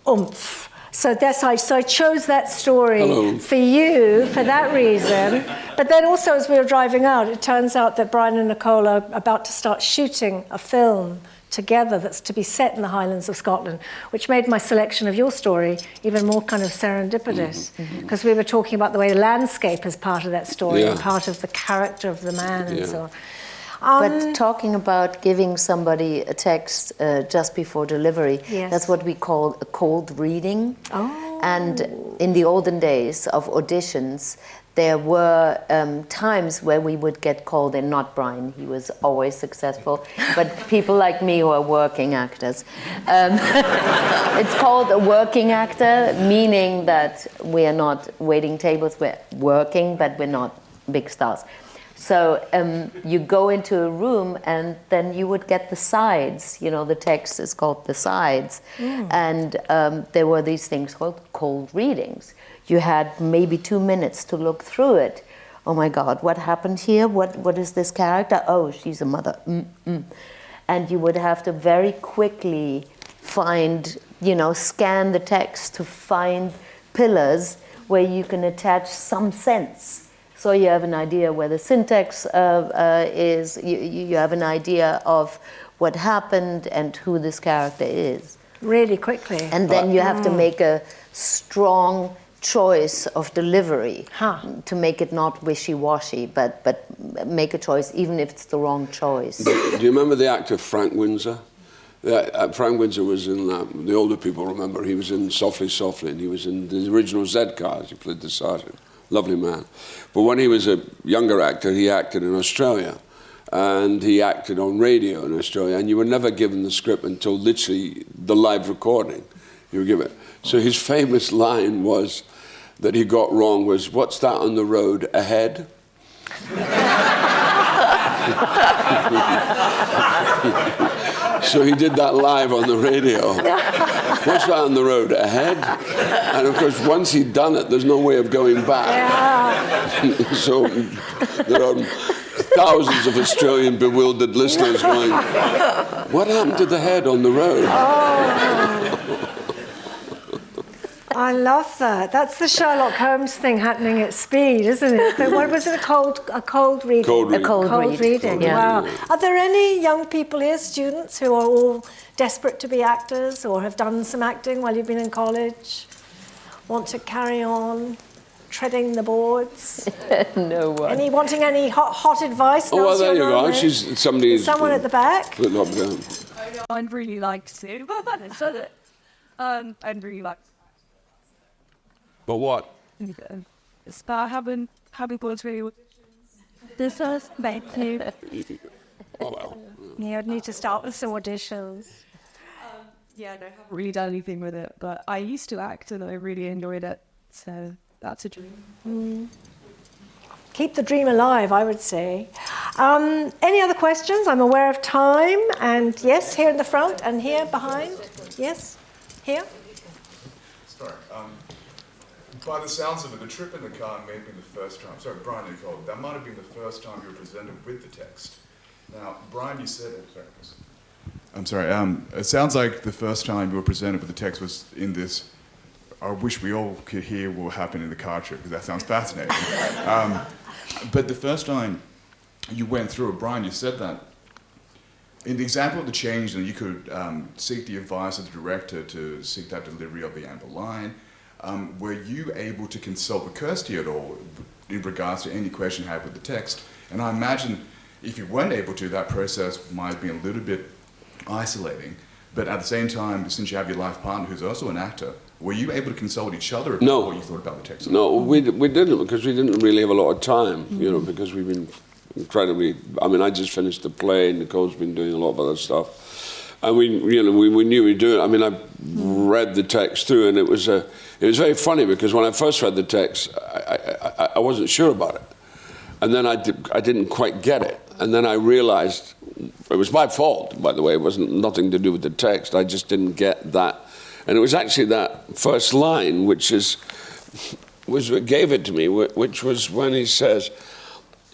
oomph. So I chose that story for you for that reason. But then also, as we were driving out, it turns out that Brian and Nicole are about to start shooting a film together that's to be set in the Highlands of Scotland, which made my selection of your story even more kind of serendipitous, because we were talking about the way the landscape is part of that story and part of the character of the man and so on. But talking about giving somebody a text just before delivery, that's what we call a cold reading. Oh. And in the olden days of auditions, there were times where we would get called in, not Brian, he was always successful, but people like me who are working actors. It's called a working actor, meaning that we are not waiting tables, we're working, but we're not big stars. So you go into a room and then you would get the sides, you know, the text is called the sides. And there were these things called cold readings. You had maybe 2 minutes to look through it. Oh my God, what happened here? What is this character? Oh, she's a mother. And you would have to very quickly find, you know, scan the text to find pillars where you can attach some sense. So you have an idea where the syntax is, you have an idea of what happened and who this character is. Really quickly. And then you have to make a strong choice of delivery to make it not wishy-washy, but make a choice even if it's the wrong choice. Do you remember the actor Frank Windsor? Frank Windsor was in, the older people remember, he was in Softly Softly, and he was in the original Z-Cars, he played the sergeant. Lovely man. But when he was a younger actor, he acted in Australia. And he acted on radio in Australia. And you were never given the script until literally the live recording. You were given it. So his famous line was, that he got wrong was, "What's that on the road ahead?" So he did that live on the radio. What's that on the road ahead? And of course, once he'd done it, there's no way of going back. So there are thousands of Australian bewildered listeners going, "What happened to the head on the road?" I love that. That's the Sherlock Holmes thing happening at speed, isn't it? But what was it, a cold reading? Cold reading. A cold reading. Yeah. Wow. Are there any young people here, students, who are all desperate to be actors or have done some acting while you've been in college? Want to carry on treading the boards? No one. Wanting any hot advice? Oh, well, there you go. She's somebody's. Someone at the back. I'd really like to. I'd really like to. But what? It's about having words really this is thank you. Oh, well. Yeah, I'd need to start with some auditions. I haven't really done anything with it, but I used to act and I really enjoyed it, so that's a dream. keep the dream alive, I would say. Any other questions? I'm aware of time. And yes, here in the front and here behind. Yes, here. Sorry. By the sounds of it, the trip in the car may have been the first time. Sorry, Brian, Nicole, that might have been the first time you were presented with the text. Now, Brian, you said it. Sorry. I'm sorry. It sounds like the first time you were presented with the text was in this. I wish we all could hear what happened in the car trip, because that sounds fascinating. But the first time you went through it, Brian, you said that in the example of the change, you could seek the advice of the director to seek that delivery of the amber line. Were you able to consult with Kirsty at all in regards to any question you had with the text? And I imagine if you weren't able to, that process might have been a little bit isolating. But at the same time, since you have your life partner who's also an actor, were you able to consult with each other about what you thought about the text? No, we didn't, because we didn't really have a lot of time, you know, because we've been incredibly, I mean, I just finished the play, Nicole's been doing a lot of other stuff. And we knew we'd do it. I mean, I read the text through, and it was very funny, because when I first read the text, I wasn't sure about it. And then I didn't quite get it. And then I realized, it was my fault, by the way, it wasn't nothing to do with the text, I just didn't get that. And it was actually that first line, which was what gave it to me, which was when he says,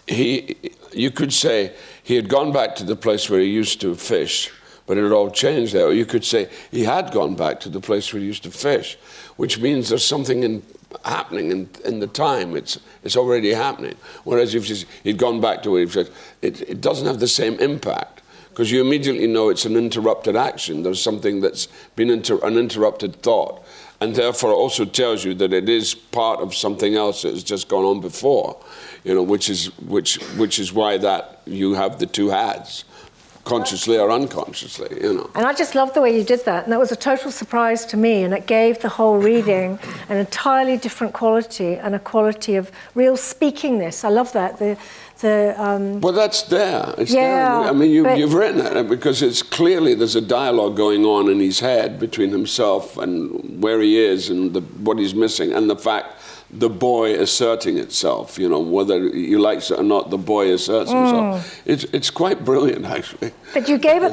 you could say he had gone back to the place where he used to fish, but it had all changed there. Or you could say he had gone back to the place where he used to fish, which means there's something happening in the time. It's already happening. Whereas if he'd gone back to where he fished, it doesn't have the same impact, because you immediately know it's an interrupted action. There's something that's been an interrupted thought, and therefore it also tells you that it is part of something else that has just gone on before, you know, which is why that you have the two hats, consciously or unconsciously, you know. And I just love the way you did that, and that was a total surprise to me, and it gave the whole reading an entirely different quality, and a quality of real speakingness. I love that. Well, that's there. It's there. I mean, you've written it, because it's clearly there's a dialogue going on in his head between himself and where he is and what he's missing, and the fact the boy asserting itself, you know, whether he likes it or not, the boy asserts himself. It's quite brilliant, actually. But you gave it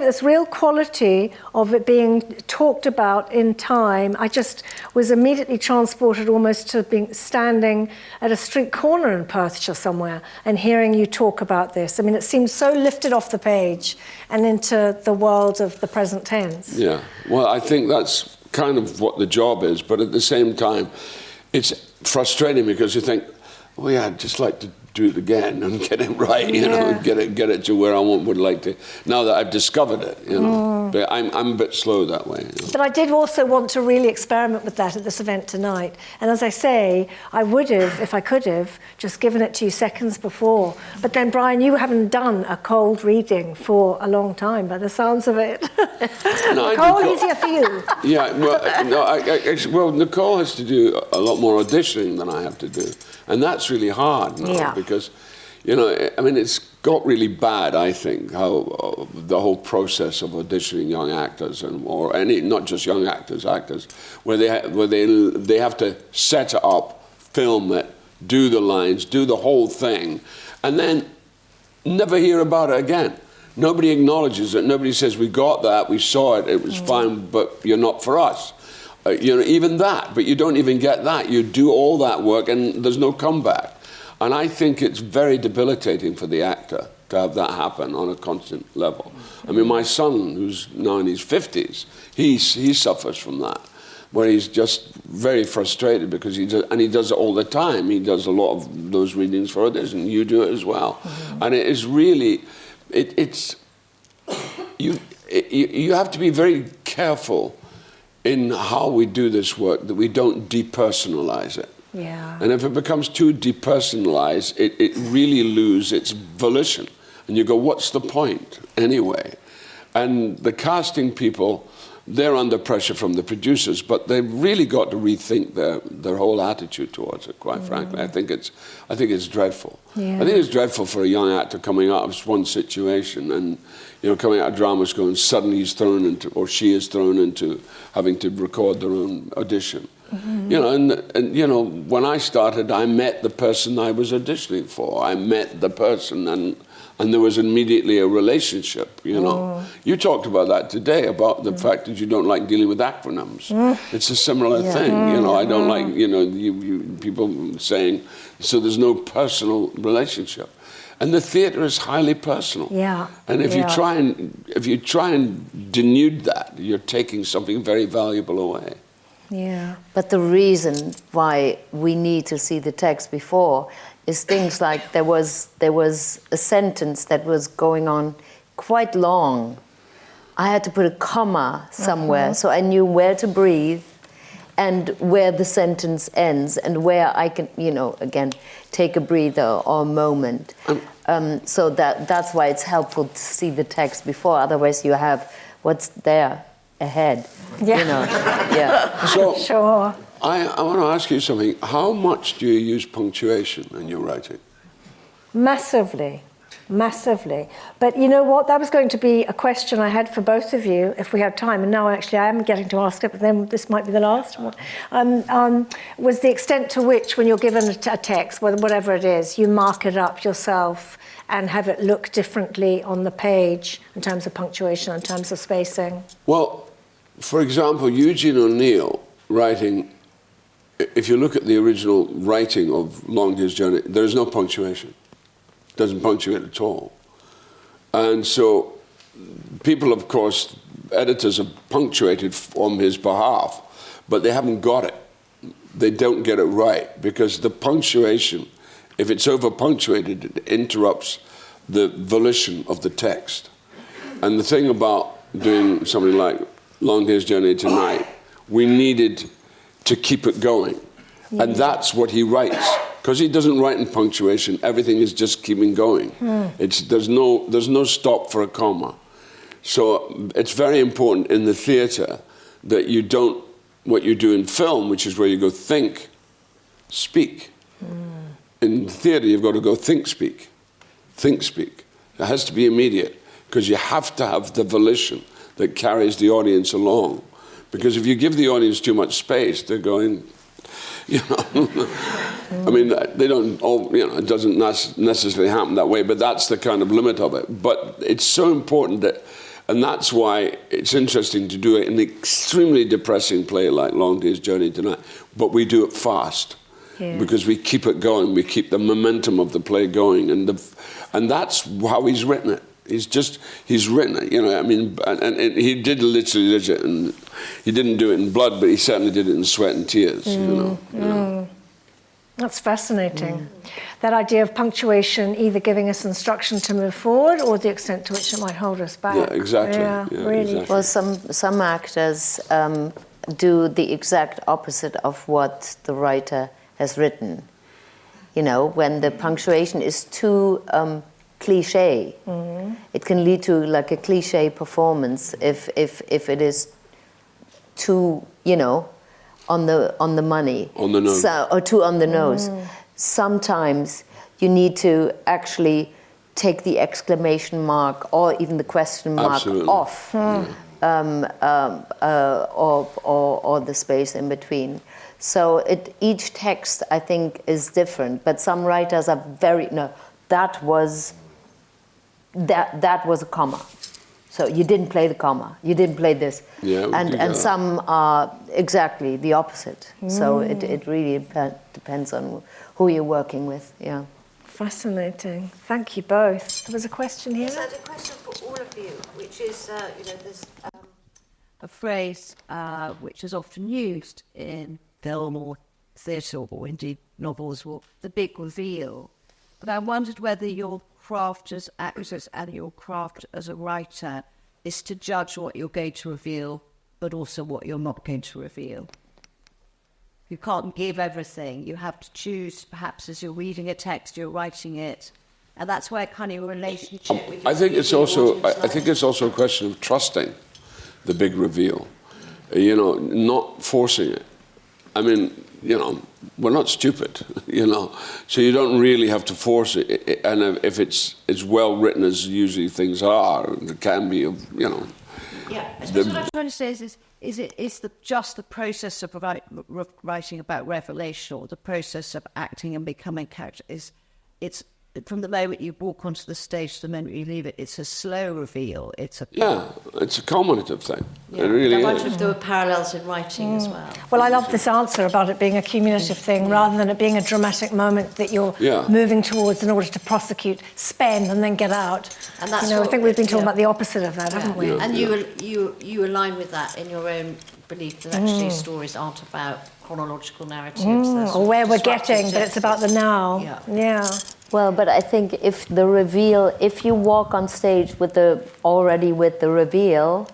this real quality of it being talked about in time. I just was immediately transported almost to being standing at a street corner in Perthshire somewhere and hearing you talk about this. I mean, it seems so lifted off the page and into the world of the present tense. Yeah, well, I think that's kind of what the job is, but at the same time, it's frustrating, because you think, well, yeah, I'd just like to do it again and get it right, you know, and get it to where I would like to. Now that I've discovered it, you know, but I'm a bit slow that way. You know? But I did also want to really experiment with that at this event tonight. And as I say, I would have, if I could have, just given it to you seconds before. But then, Brian, you haven't done a cold reading for a long time, by the sounds of it. No, Nicole, easier for you. Yeah, well, Nicole has to do a lot more auditioning than I have to do. And that's really hard now, because, you know, I mean, it's got really bad, I think, how the whole process of auditioning young actors, or any, not just young actors, where they have to set it up, film it, do the lines, do the whole thing, and then never hear about it again. Nobody acknowledges it. Nobody says, we got that, we saw it, it was fine, but you're not for us. You know, even that, but you don't even get that. You do all that work and there's no comeback. And I think it's very debilitating for the actor to have that happen on a constant level. I mean, my son, who's now in his 50s, he suffers from that, where he's just very frustrated, because he does it all the time. He does a lot of those readings for others, and you do it as well. And it is really, you have to be very careful in how we do this work, that we don't depersonalize it. Yeah. And if it becomes too depersonalized, it really loses its volition. And you go, what's the point anyway? And the casting people, they're under pressure from the producers, but they've really got to rethink their whole attitude towards it, quite frankly. I think it's dreadful. Yeah. I think it's dreadful for a young actor coming out of one situation and, you know, coming out of drama school, and suddenly he's thrown into, or she is thrown into, having to record their own audition. You know, and you know, when I started, I met the person I was auditioning for. I met the person, and there was immediately a relationship, you know. You talked about that today, about the fact that you don't like dealing with acronyms. It's a similar thing, you know. I don't like, you know, people saying, so there's no personal relationship. And the theatre is highly personal. Yeah. And if you try and denude that, you're taking something very valuable away. Yeah. But the reason why we need to see the text before is things like there was a sentence that was going on quite long. I had to put a comma somewhere so I knew where to breathe and where the sentence ends and where I can, you know, again, take a breather or a moment. So that's why it's helpful to see the text before. Otherwise you have what's there ahead. Yeah. You know. Yeah. So Sure. I want to ask you something. How much do you use punctuation in your writing? Massively. But you know what? That was going to be a question I had for both of you if we had time. And now actually I am getting to ask it, but then this might be the last one. Was the extent to which when you're given a text, whatever it is, you mark it up yourself and have it look differently on the page in terms of punctuation, in terms of spacing? Well, for example, Eugene O'Neill writing, if you look at the original writing of Long Day's Journey, there is no punctuation. It doesn't punctuate at all. And so people, of course, editors have punctuated on his behalf, but they haven't got it. They don't get it right, because the punctuation, if it's over-punctuated, it interrupts the volition of the text. And the thing about doing something like Long Day's Journey Tonight, we needed to keep it going. Yeah. And that's what he writes. Because he doesn't write in punctuation, everything is just keeping going. There's no stop for a comma. So it's very important in the theatre that you don't, what you do in film, which is where you go think, speak. In theatre, you've got to go think, speak. Think, speak. It has to be immediate, because you have to have the volition that carries the audience along. Because if you give the audience too much space, they're going, you know. I mean, they don't all, you know, it doesn't necessarily happen that way, but that's the kind of limit of it. But it's so important that, and that's why it's interesting to do it in an extremely depressing play like Long Day's Journey Tonight, but we do it fast. Yeah. Because we keep it going, we keep the momentum of the play going, and that's how he's written it. He's written it, you know, I mean, and he did literally it, and he didn't do it in blood, but he certainly did it in sweat and tears, you know. That's fascinating. That idea of punctuation either giving us instruction to move forward or the extent to which it might hold us back. Yeah, exactly. Yeah, really. Exactly. Well, some actors do the exact opposite of what the writer has written. You know, when the punctuation is too cliche, it can lead to like a cliche performance if it is too, you know, on the money. On the nose. Or too on the nose. Sometimes you need to actually take the exclamation mark or even the question mark off, or the space in between. So each text, I think, is different. But some writers are that was a comma. So you didn't play the comma. You didn't play this. Yeah, and some are exactly the opposite. So it really depends on who you're working with. Yeah. Fascinating. Thank you both. There was a question here. Yes, I had a question for all of you, which is, there's a phrase which is often used in film or theatre or indeed novels, or the big reveal. But I wondered whether your craft as actors and your craft as a writer is to judge what you're going to reveal, but also what you're not going to reveal. You can't give everything. You have to choose, perhaps as you're reading a text, you're writing it. And that's where kind of a relationship with I think it's also a question of trusting the big reveal. You know, not forcing it. I mean, you know, we're not stupid, you know, so you don't really have to force it. And if it's as well written as usually things are, it can be, you know, Yeah, I suppose what I'm trying to say is just the process of writing about revelation, or the process of acting and becoming character, it's from the moment you walk onto the stage to the moment you leave it, it's a slow reveal. It's a cumulative thing. Yeah. It really I is. wonder if there were parallels in writing as well. Well, I love this answer about it being a cumulative thing rather than it being a dramatic moment that you're moving towards in order to prosecute, spend, and then get out. And that's I think we've been talking about the opposite of that, haven't we? Yeah. And you align with that in your own belief that actually stories aren't about chronological narratives. Or where we're getting, but it's about the now. Yeah. Well, but I think if you walk on stage with the reveal,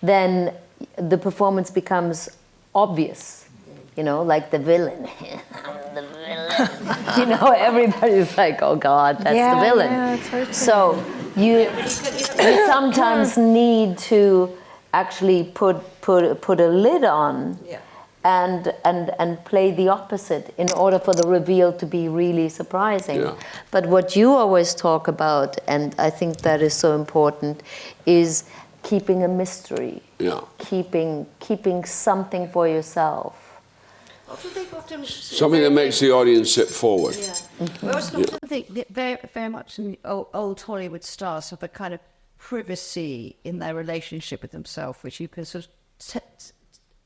then the performance becomes obvious, like the villain. The villain. Everybody's like, oh God, that's the villain. Yeah, totally. So you sometimes need to actually put a lid on. Yeah. And play the opposite in order for the reveal to be really surprising. Yeah. But what you always talk about, and I think that is so important, is keeping a mystery. Yeah. Keeping something for yourself. Something that makes the audience sit forward. Yeah. I also think that very, very much in the old Hollywood stars have a kind of privacy in their relationship with themselves, which you can sort of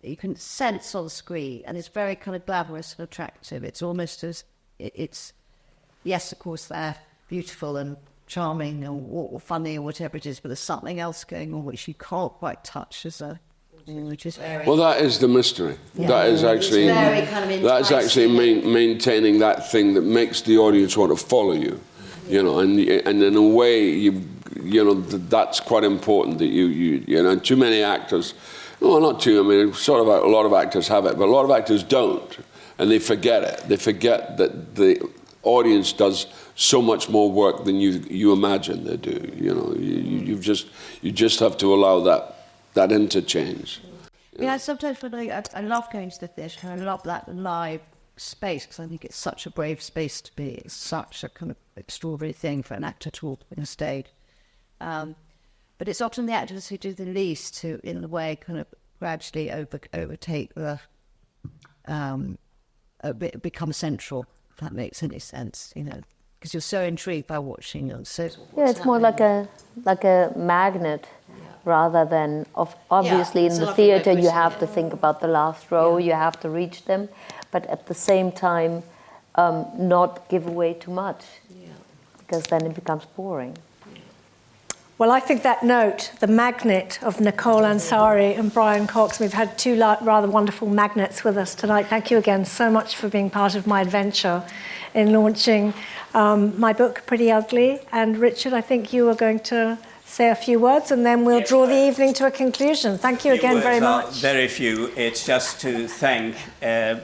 you can sense on screen, and it's very kind of glamorous and attractive. It's almost as yes, of course, they're beautiful and charming or funny or whatever it is, but there's something else going on which you can't quite touch which is very... Well, that is the mystery. Yeah. That is actually that's actually maintaining that thing that makes the audience want to follow you, and in a way that's quite important. That too many actors. Well, not too. I mean, a lot of actors have it, but a lot of actors don't, and they forget it. They forget that the audience does so much more work than you imagine they do. You just have to allow that interchange. Yeah, sometimes I love going to the theatre. I love that live space because I think it's such a brave space to be. It's such a kind of extraordinary thing for an actor to walk on a stage. But it's often the actors who do the least who, in a way, kind of gradually overtake become central, if that makes any sense, because you're so intrigued by watching them. So it's more like a magnet rather than obviously in the theatre you have to think about the last row, you have to reach them, but at the same time not give away too much, because then it becomes boring. Well, I think that note, the magnet of Nicole Ansari and Brian Cox, we've had two rather wonderful magnets with us tonight. Thank you again so much for being part of my adventure in launching my book, Pretty Ugly. And Richard, I think you were going to say a few words and then we'll draw the evening to a conclusion. Thank you again very much. Very few. It's just to thank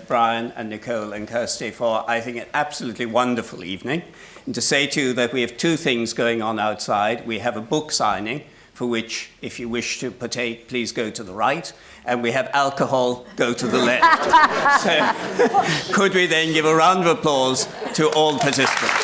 Brian and Nicole and Kirsty for, I think, an absolutely wonderful evening. And to say to you that we have two things going on outside. We have a book signing, for which, if you wish to partake, please go to the right. And we have alcohol, go to the left. So could we then give a round of applause to all participants?